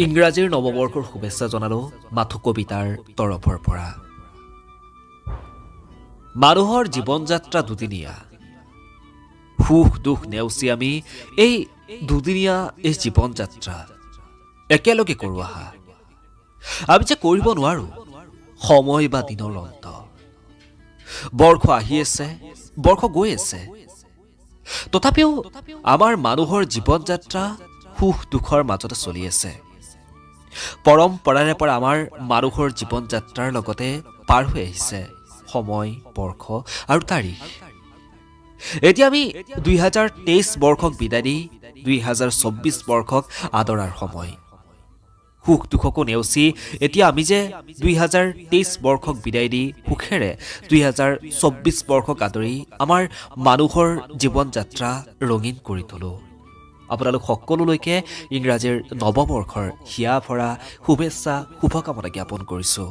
ইংৰাজীৰ নৱবৰ্ষৰ শুভেচ্ছা জনালো মাথো কবিতাৰ তৰফৰ পৰা। মানুহৰ জীৱন যাত্ৰা দুদিনীয়া, সুখ দুখ নেওচি আমি এই দুদিনীয়া এই জীৱন যাত্ৰা একেলগে কৰোঁ আহা। আমি যে কৰিব নোৱাৰো সময় বা দিনৰ অন্ত। বৰ্ষ আহি আছে, বৰ্ষ গৈ আছে, তথাপিও আমাৰ মানুহৰ জীৱন যাত্ৰা সুখ দুখৰ মাজতে চলি আছে। পৰম্পৰাৰে পৰা আমাৰ মানুহৰ জীৱন যাত্ৰাৰ লগতে পাৰ হৈ আহিছে সময়, বৰ্ষ আৰু তাৰিখ। এতিয়া আমি 2023 বৰ্ষক বিদায় দি 2024 বৰ্ষক আদৰাৰ সময়। সুখ দুখকো নেওচি এতিয়া আমি যে 2023 বৰ্ষক বিদায় দি সুখেৰে 2024 বৰ্ষক আদৰি আমাৰ মানুহৰ জীৱন যাত্ৰা ৰঙীন কৰি তোলো। আপোনালোক সকলোলৈকে ইংৰাজীৰ নৱবৰ্ষৰ হিয়া ভৰা শুভেচ্ছা শুভকামনা জ্ঞাপন কৰিছোঁ।